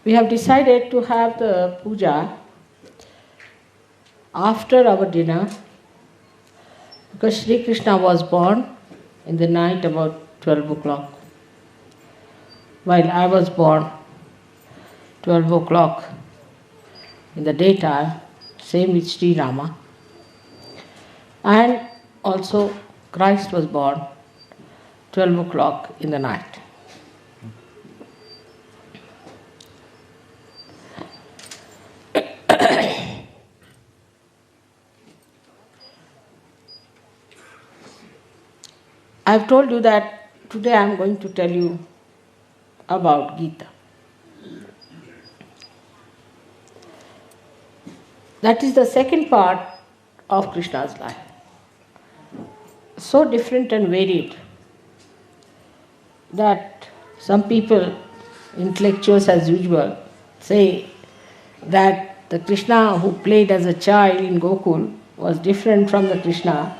We have decided to have the puja after our dinner because Shri Krishna was born in the night about 12 o'clock, while I was born 12 o'clock in the daytime, same with Sri Rama. And also Christ was born 12 o'clock in the night. I have told you that today I am going to tell you about Gita. That is the second part of Krishna's life. So different and varied that some people, intellectuals as usual, say that the Krishna who played as a child in Gokul was different from the Krishna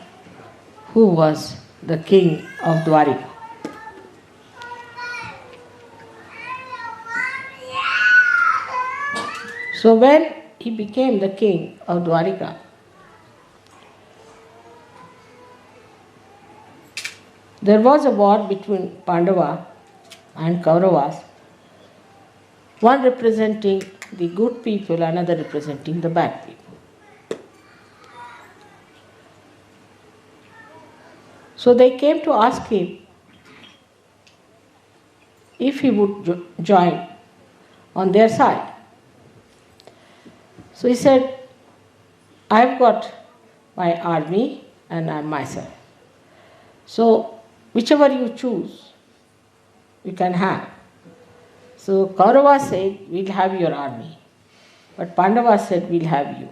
who was the king of Dwarika. So when he became the king of Dwarika, there was a war between Pandava and Kauravas, one representing the good people, another representing the bad people. So they came to ask him if he would join on their side. So he said, I've got my army and I'm myself. So whichever you choose, you can have. So Kaurava said, we'll have your army. But Pandava said, we'll have you.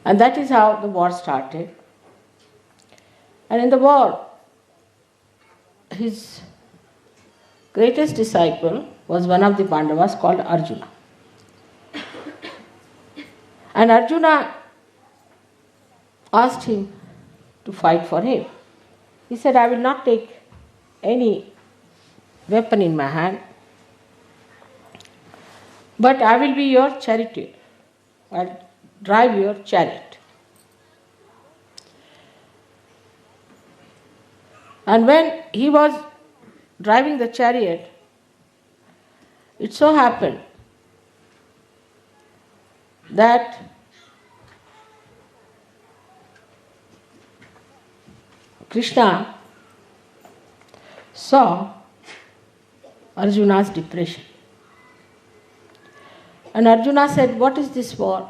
And that is how the war started. And in the war, his greatest disciple was one of the Pandavas called Arjuna. And Arjuna asked him to fight for him. He said, I will not take any weapon in my hand, but I will be your charioteer. I'll drive your chariot. And when he was driving the chariot, it so happened that Krishna saw Arjuna's depression. And Arjuna said, what is this war?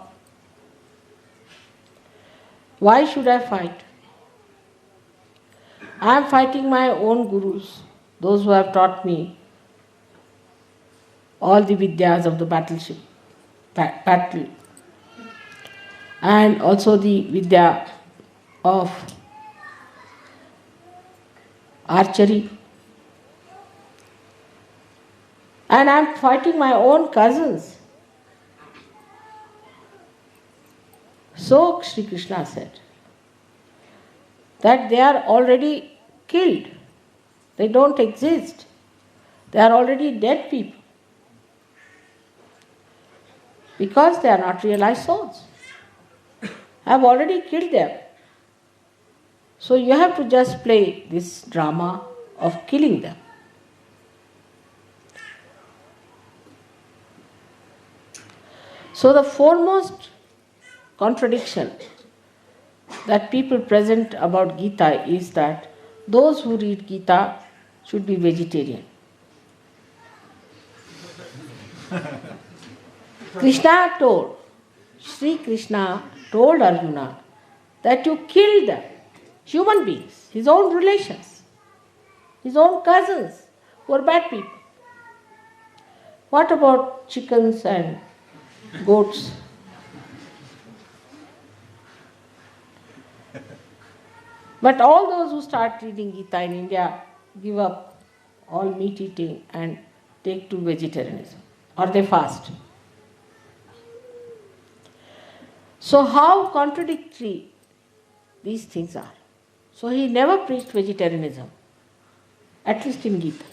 Why should I fight? I am fighting my own gurus, those who have taught me all the vidyas of the battle, and also the vidya of archery. And I am fighting my own cousins. So Shri Krishna said that they are already killed. They don't exist. They are already dead people. Because they are not realized souls. I have already killed them. So you have to just play this drama of killing them. So the foremost contradiction that people present about Gita is that those who read Gita should be vegetarian. Sri Krishna told Arjuna that you kill them, human beings, his own relations, his own cousins who are bad people. What about chickens and goats? But all those who start reading Gita in India give up all meat eating and take to vegetarianism, or they fast. So how contradictory these things are. So he never preached vegetarianism, at least in Gita.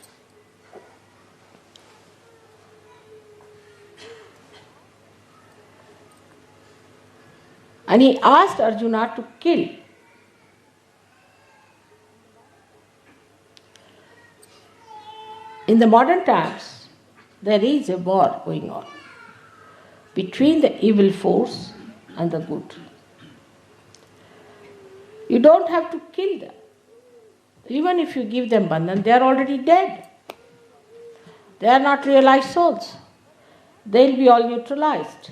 And he asked Arjuna to kill. In the modern times, there is a war going on between the evil force and the good. You don't have to kill them. Even if you give them bandhan, they are already dead. They are not realized souls. They'll be all neutralized.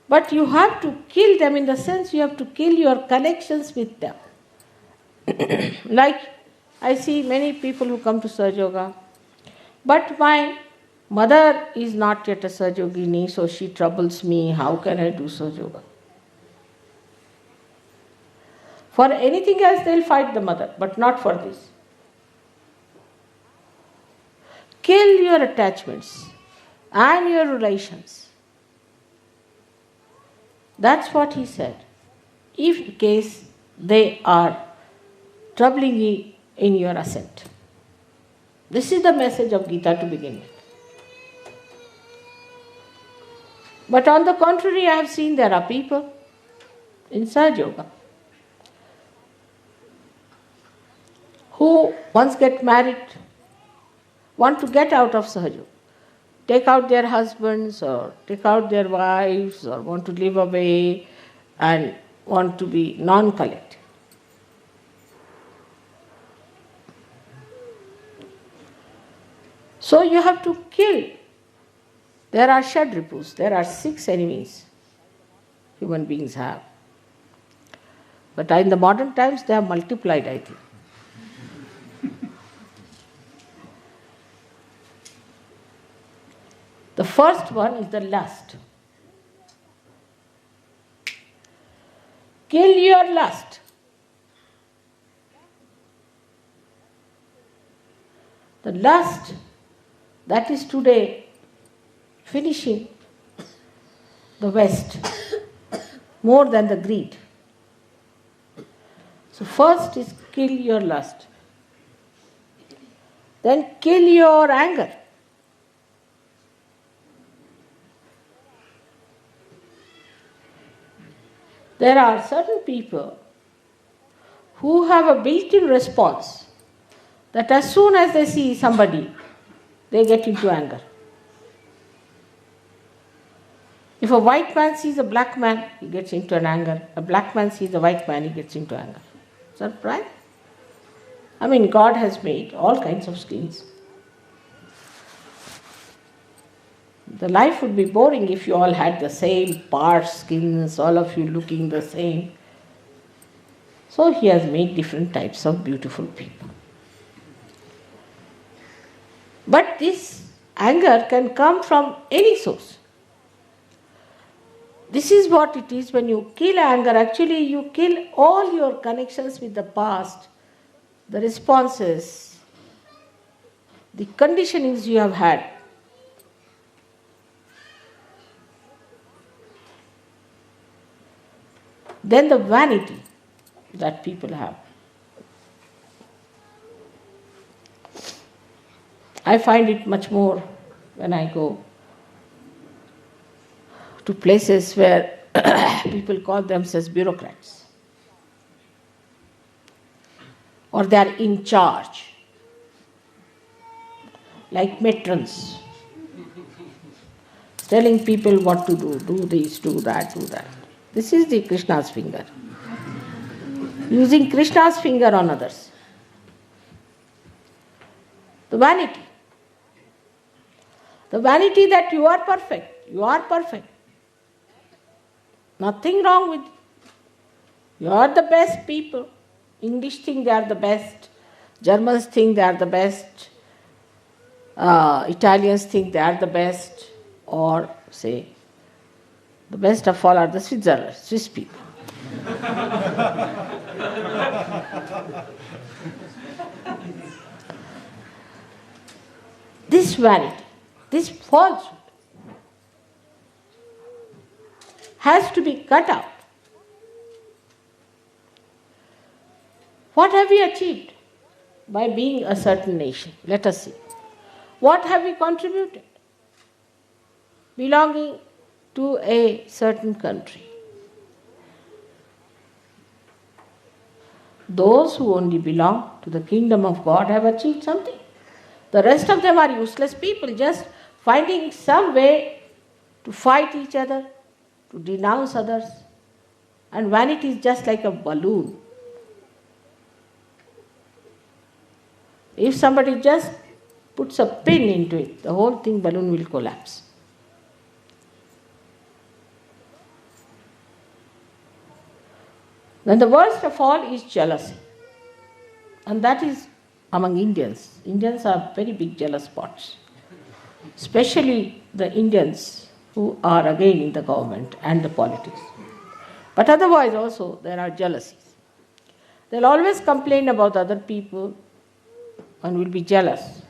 But you have to kill them in the sense you have to kill your connections with them. Like I see many people who come to Sahaja Yoga, but my mother is not yet a Sahaja Yogini, so she troubles me. How can I do Sahaja Yoga? For anything else, they'll fight the mother, but not for this. Kill your attachments and your relations. That's what he said. If in case they are troubling you in your ascent. This is the message of Gita to begin with. But on the contrary, I have seen there are people in Sahaja Yoga who once get married, want to get out of Sahaja Yoga, take out their husbands or take out their wives or want to live away and want to be non-collective. So you have to kill. There are Shadripus, there are 6 enemies human beings have. But in the modern times they have multiplied, I think. The first one is the lust. Kill your lust. The lust that is today finishing the West more than the greed. So first is kill your lust. Then kill your anger. There are certain people who have a built-in response that as soon as they see somebody, they get into anger. If a white man sees a black man, he gets into an anger. A black man sees a white man, he gets into anger. Is that right? I mean, God has made all kinds of skins. The life would be boring if you all had the same parts, skins, all of you looking the same. So He has made different types of beautiful people. But this anger can come from any source. This is what it is when you kill anger. Actually, you kill all your connections with the past, the responses, the conditionings you have had. Then the vanity that people have. I find it much more when I go to places where people call themselves bureaucrats or they are in charge, like matrons, telling people what to do this, do that, do that. This is the Krishna's finger. Using Krishna's finger on others. The vanity. The vanity that you are perfect. You are perfect. Nothing wrong with you. You are the best people. English think they are the best. Germans think they are the best. Italians think they are the best. Or say, the best of all are the Swiss people. This vanity, this falsehood has to be cut out. What have we achieved by being a certain nation? Let us see. What have we contributed? Belonging to a certain country. those who only belong to the kingdom of God have achieved something. The rest of them are useless people, just finding some way to fight each other, to denounce others. And vanity is just like a balloon. If somebody just puts a pin into it, the whole thing balloon will collapse. Then the worst of all is jealousy. And that is among Indians. Indians are very big jealous spots. Especially the Indians who are again in the government and the politics. But otherwise also there are jealousies. They'll always complain about other people and will be jealous.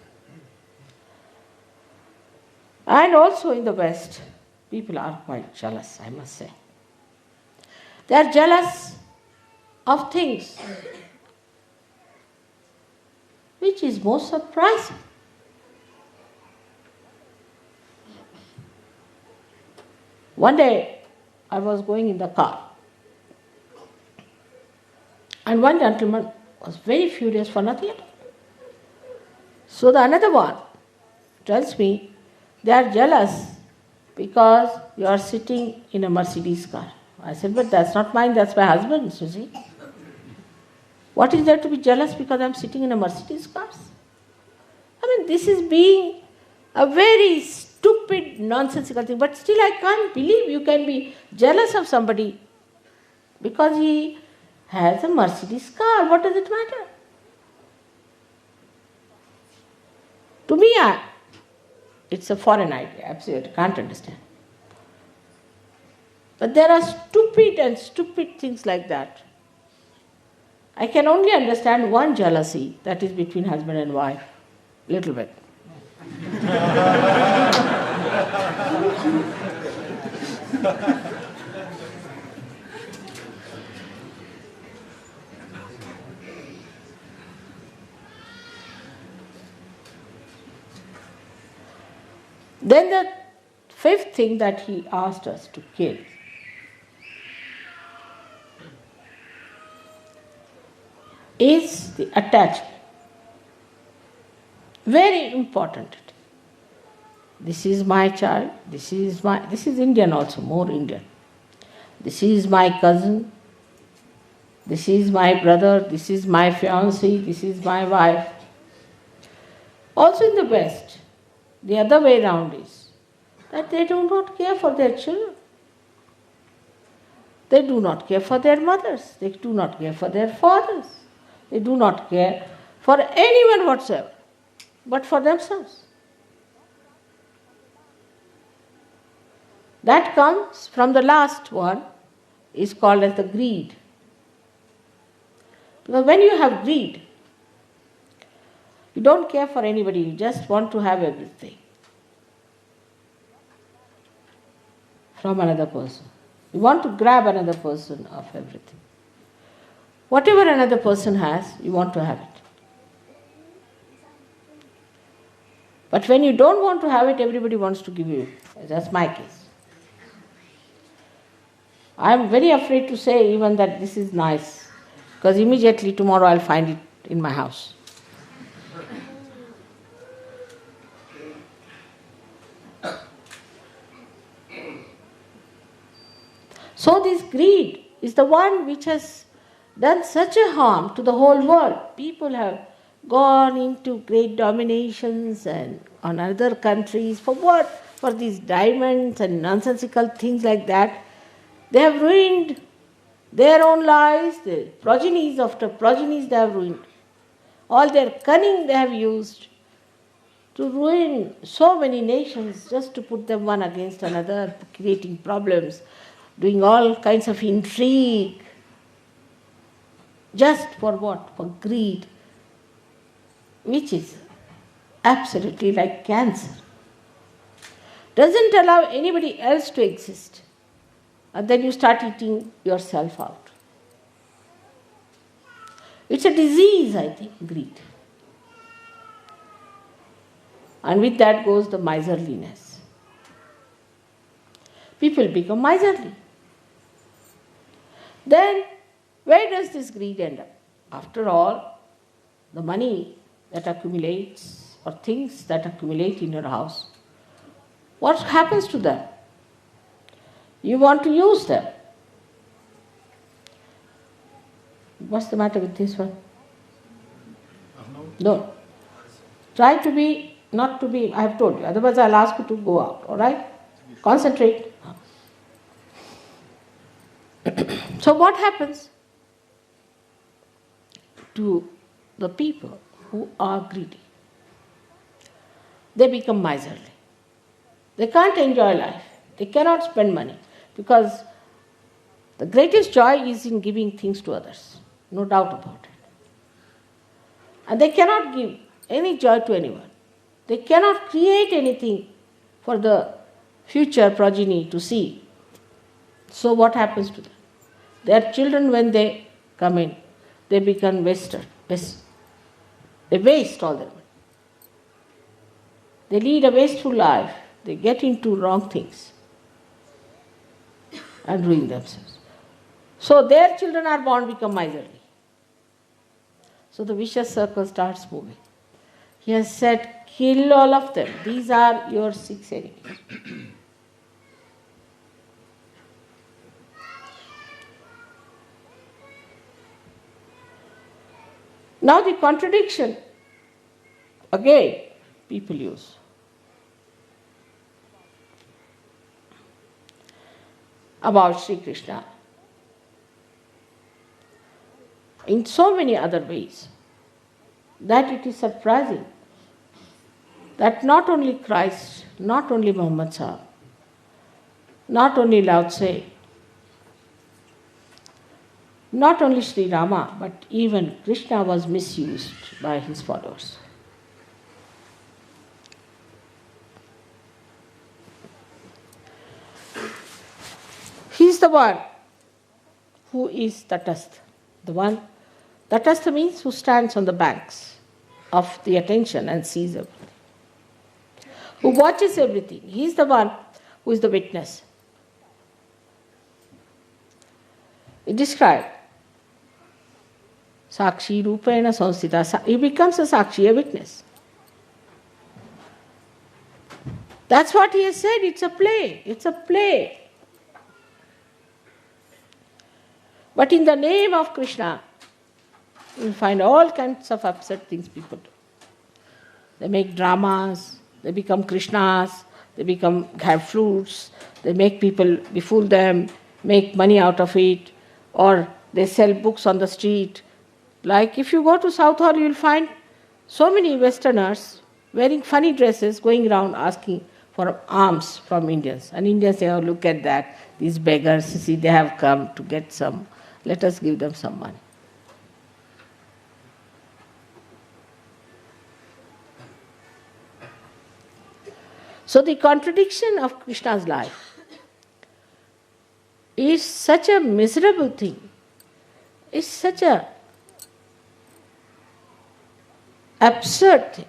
And also in the West, people are quite jealous, I must say. They are jealous of things which is most surprising. One day I was going in the car and one gentleman was very furious for nothing at all. So the another one tells me they are jealous because you are sitting in a Mercedes car. I said, but that's not mine, that's my husband's, you see. What is there to be jealous because I'm sitting in a Mercedes car? I mean, this is being a very stupid, nonsensical thing. But still I can't believe you can be jealous of somebody because he has a Mercedes car. What does it matter? To me, it's a foreign idea. Absolutely can't understand. But there are stupid things like that. I can only understand one jealousy, that is between husband and wife. Little bit. Then the fifth thing that he asked us to kill is the attachment. Very important. This is my child, this is Indian also, more Indian. This is my cousin, this is my brother, this is my fiancé, this is my wife. Also in the West, the other way around is that they do not care for their children. They do not care for their mothers, they do not care for their fathers. They do not care for anyone whatsoever, but for themselves. That comes from the last one, is called as the greed. Because when you have greed, you don't care for anybody, you just want to have everything from another person. You want to grab another person of everything. Whatever another person has, you want to have it. But when you don't want to have it, everybody wants to give you. That's my case. I am very afraid to say even that this is nice, because immediately tomorrow I'll find it in my house. So this greed is the one which has done such a harm to the whole world. People have gone into great dominations and on other countries. For what? For these diamonds and nonsensical things like that. They have ruined their own lives, the progenies after progenies they have ruined. All their cunning they have used to ruin so many nations just to put them one against another, creating problems, doing all kinds of intrigue. Just for what? For greed, which is absolutely like cancer. Doesn't allow anybody else to exist. And then you start eating yourself out. It's a disease, I think, greed. And with that goes the miserliness. People become miserly. Then, where does this greed end up? After all, the money that accumulates or things that accumulate in your house, what happens to them? You want to use them. What's the matter with this one? No. Try to be, not to be, I have told you, otherwise I'll ask you to go out, alright? Concentrate. So what happens to the people who are greedy? They become miserly. They can't enjoy life. They cannot spend money because the greatest joy is in giving things to others, no doubt about it. And they cannot give any joy to anyone. They cannot create anything for the future progeny to see. So what happens to them? Their children, when they come in, they become wasted. They waste all their money. They lead a wasteful life. They get into wrong things and ruin themselves. So their children are born become miserly. So the vicious circle starts moving. He has said, kill all of them. These are your 6 enemies. Now the contradiction, again, people use. About Shri Krishna. In so many other ways, that it is surprising that not only Christ, not only Muhammad Sahib, not only Lao Tse, not only Sri Rama, but even Krishna was misused by his followers. He is the one who is Tatastha. The one, Tatastha means who stands on the banks of the attention and sees everything. Who watches everything. He is the one who is the witness. It described Sakshi Rupena Samsthita. He becomes a Sakshi, a witness. That's what he has said. It's a play. It's a play. But in the name of Krishna, you will find all kinds of absurd things people do. They make dramas, they become Krishnas, they have flutes, they make people befool them, make money out of it, or they sell books on the street. Like if you go to South Hall, you will find so many Westerners wearing funny dresses going around asking for alms from Indians. And Indians say, oh, look at that, these beggars, see, they have come to get some. Let us give them some money. So the contradiction of Krishna's life is such a miserable thing. It's such a absurd thing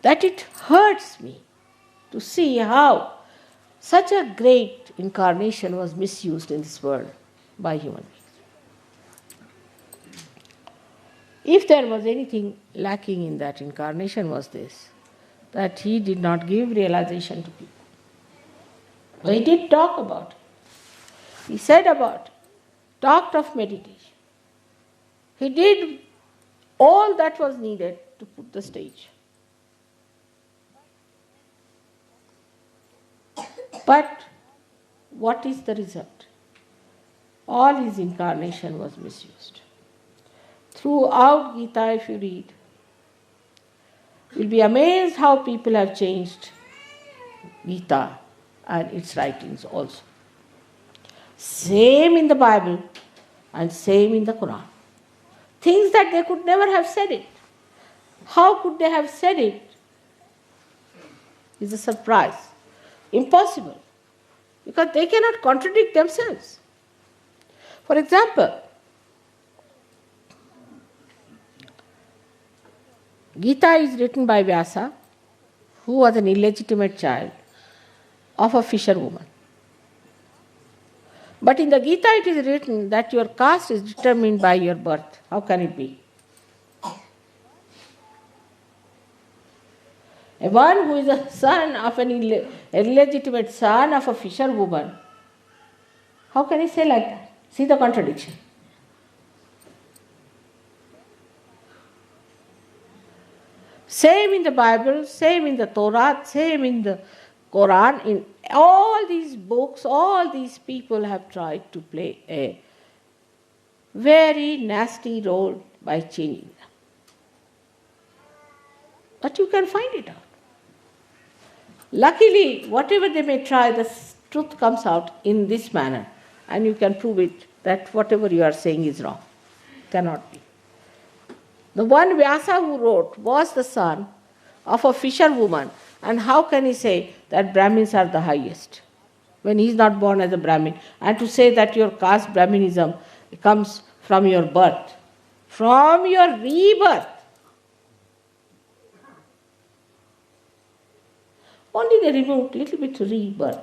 that it hurts me to see how such a great incarnation was misused in this world by human beings. If there was anything lacking in that incarnation was this, that he did not give realization to people. But he did talk about it. He said about it, talked of meditation. He did all that was needed to put the stage. But what is the result? All his incarnation was misused. Throughout Gita, if you read, you'll be amazed how people have changed Gita and its writings also. Same in the Bible and same in the Quran. Things that they could never have said it. How could they have said it? Is a surprise. Impossible. Because they cannot contradict themselves. For example, Gita is written by Vyasa, who was an illegitimate child of a fisherwoman. But in the Gita it is written that your caste is determined by your birth. How can it be? A one who is a son of an illegitimate son of a fisherwoman, how can he say like that? See the contradiction. Same in the Bible, same in the Torah, same in the Quran. In all these books, all these people have tried to play a very nasty role by changing them. But you can find it out. Luckily, whatever they may try, the truth comes out in this manner, and you can prove it that whatever you are saying is wrong. Cannot be. The one Vyasa who wrote was the son of a fisherwoman, and how can he say that Brahmins are the highest when he is not born as a Brahmin? And to say that your caste Brahminism comes from your birth, from your rebirth. Only they removed a little bit rebirth.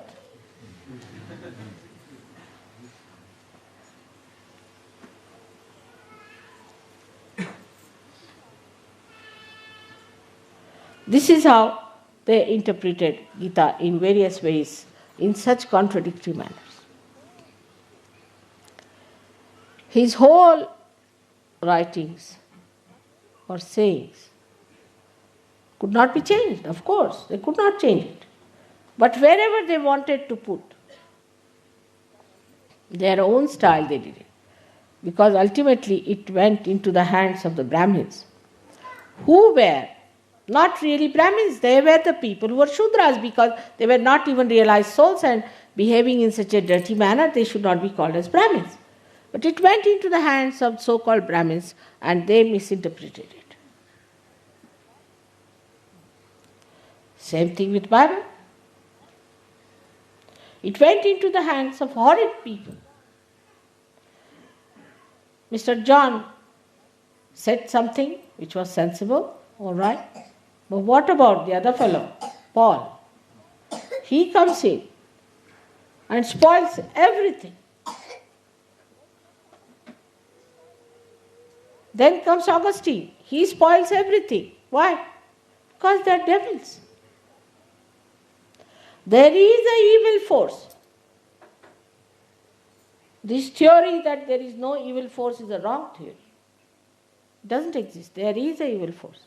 This is how they interpreted Gita in various ways, in such contradictory manners. His whole writings or sayings could not be changed, of course, they could not change it. But wherever they wanted to put their own style, they did it. Because ultimately it went into the hands of the Brahmins, who were not really Brahmins, they were the people who were Shudras, because they were not even realized souls, and behaving in such a dirty manner, they should not be called as Brahmins. But it went into the hands of so-called Brahmins, and they misinterpreted it. Same thing with Bible. It went into the hands of horrid people. Mr. John said something which was sensible, all right. But what about the other fellow, Paul? He comes in and spoils everything. Then comes Augustine. He spoils everything. Why? Because they are devils. There is an evil force. This theory that there is no evil force is a wrong theory. It doesn't exist. There is an evil force.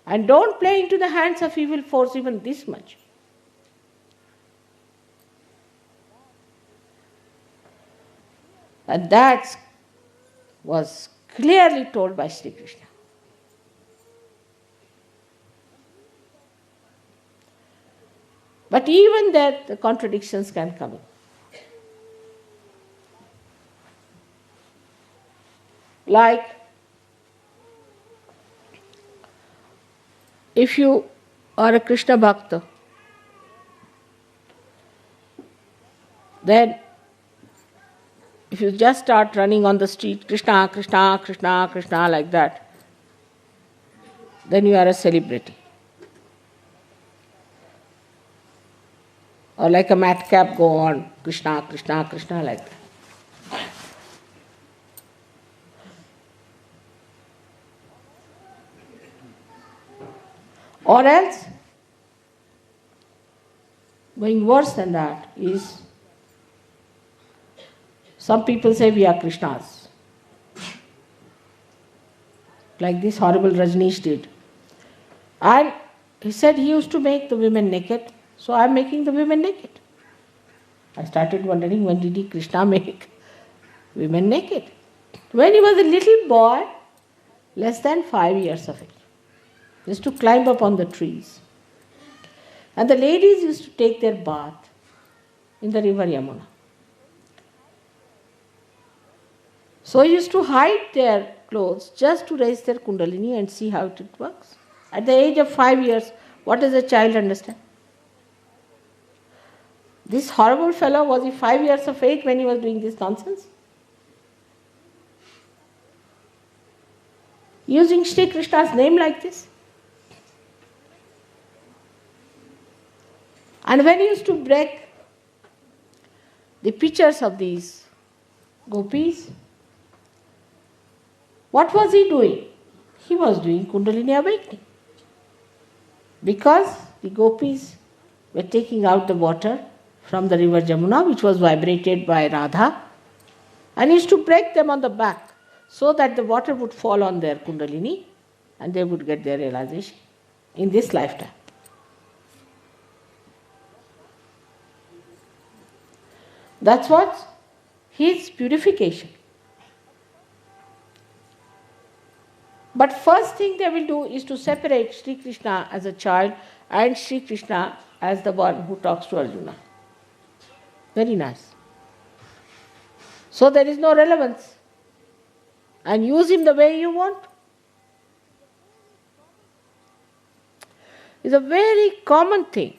And don't play into the hands of evil force even this much. And that was clearly told by Shri Krishna. But even there, the contradictions can come in. Like, if you are a Krishna Bhakta, then if you just start running on the street, Krishna, Krishna, Krishna, Krishna, like that, then you are a celebrity. Or like a madcap go on, Krishna, Krishna, Krishna, like that. Or else, going worse than that is, some people say we are Krishnas. Like this horrible Rajneesh did. And he said he used to make the women naked, so I am making the women naked. I started wondering, when did Krishna make women naked? When he was a little boy, less than 5 years of age. He used to climb up on the trees. And the ladies used to take their bath in the river Yamuna. So he used to hide their clothes just to raise their kundalini and see how it works. At the age of 5 years, what does a child understand? This horrible fellow, was he 5 years of age when he was doing this nonsense? Using Shri Krishna's name like this? And when he used to break the pictures of these gopis. What was he doing? He was doing Kundalini awakening. Because the gopis were taking out the water from the river Jamuna, which was vibrated by Radha, and used to break them on the back so that the water would fall on their Kundalini and they would get their realization in this lifetime. That's what his purification. But first thing they will do is to separate Shri Krishna as a child and Shri Krishna as the one who talks to Arjuna. Very nice. So there is no relevance. And use him the way you want. It's a very common thing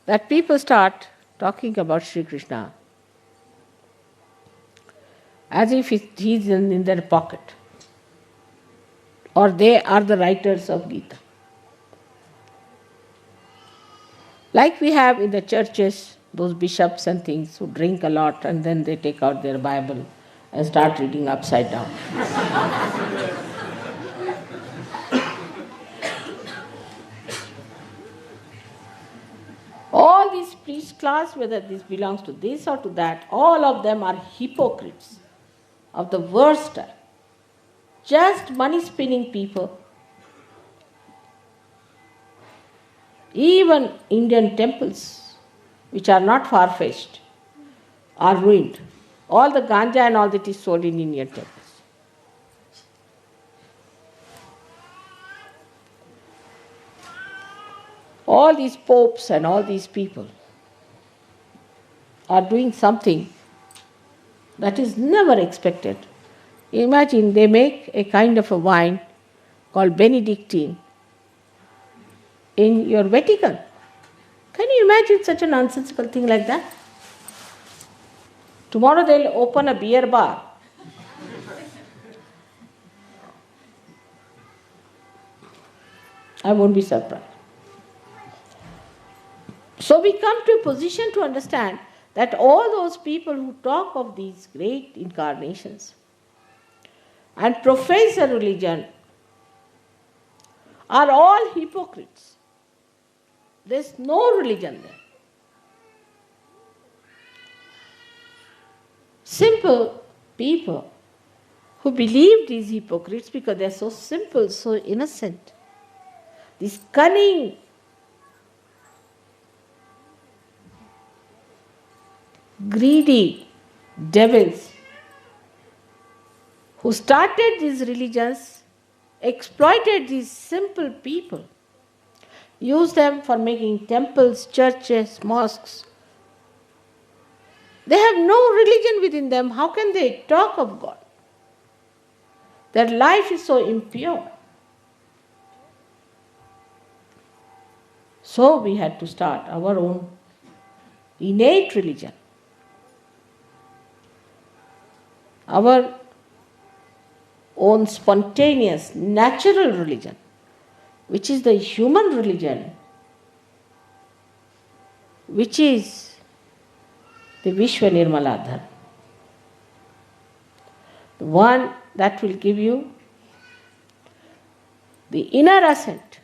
that people start talking about Shri Krishna as if he's in their pocket, or they are the writers of Gita. Like we have in the churches, those bishops and things who drink a lot and then they take out their Bible and start reading upside down. All these priest class, whether this belongs to this or to that, all of them are hypocrites of the worst type. Just money spinning people. Even Indian temples, which are not far-fetched, are ruined. All the ganja and all that is sold in Indian temples. All these popes and all these people are doing something that is never expected. Imagine they make a kind of a wine called Benedictine in your Vatican. Can you imagine such a nonsensical thing like that? Tomorrow they'll open a beer bar. I won't be surprised. So we come to a position to understand that all those people who talk of these great incarnations and profess a religion are all hypocrites. There's no religion there. Simple people who believe these hypocrites because they're so simple, so innocent. These cunning, greedy devils who started these religions, exploited these simple people, used them for making temples, churches, mosques. They have no religion within them. How can they talk of God? Their life is so impure. So we had to start our own innate religion. Our own spontaneous, natural religion, which is the human religion, which is the Vishwa Nirmala Dharma. The one that will give you the inner assent,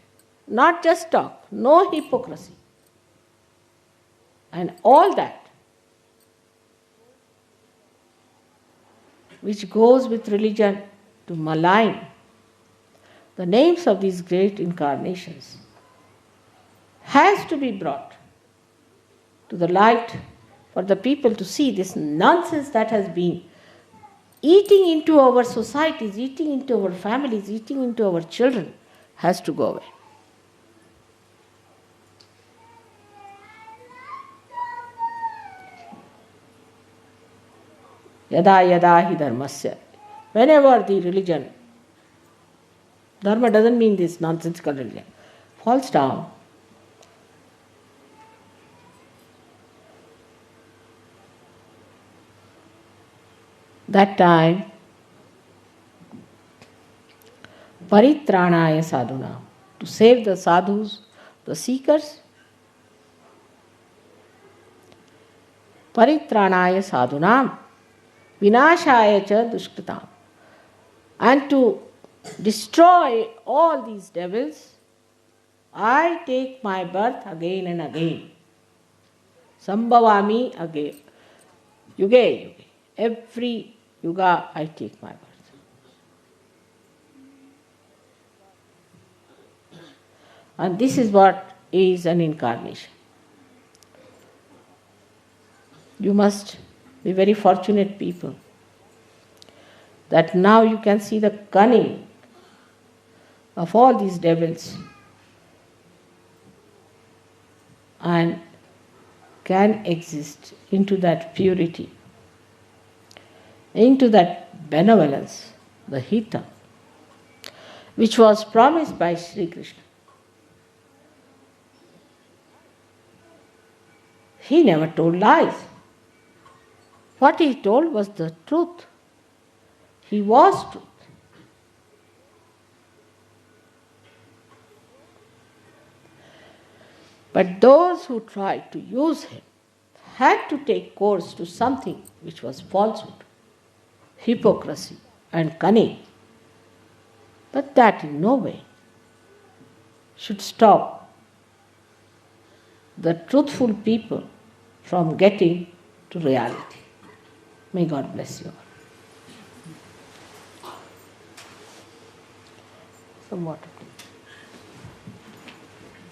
not just talk, no hypocrisy, and all that which goes with religion to malign the names of these great incarnations has to be brought to the light for the people to see this nonsense that has been eating into our societies, eating into our families, eating into our children has to go away. Yada yada hi dharmasya. Whenever the religion, dharma doesn't mean this nonsensical religion, falls down, that time, paritranaya sadhuna, to save the sadhus, the seekers, paritranaya sadhunam, vinashaya cha dushkritam. And to destroy all these devils, I take my birth again and again. Sambhavami again. Yuge, yuge. Every yuga I take my birth. And this is what is an incarnation. You must be very fortunate people that now you can see the cunning of all these devils and can exist into that purity, into that benevolence, the hita, which was promised by Shri Krishna. He never told lies. What he told was the truth. He was truth. But those who tried to use him had to take course to something which was falsehood, hypocrisy, and cunning. But that in no way should stop the truthful people from getting to reality. May God bless you all. Some water, please.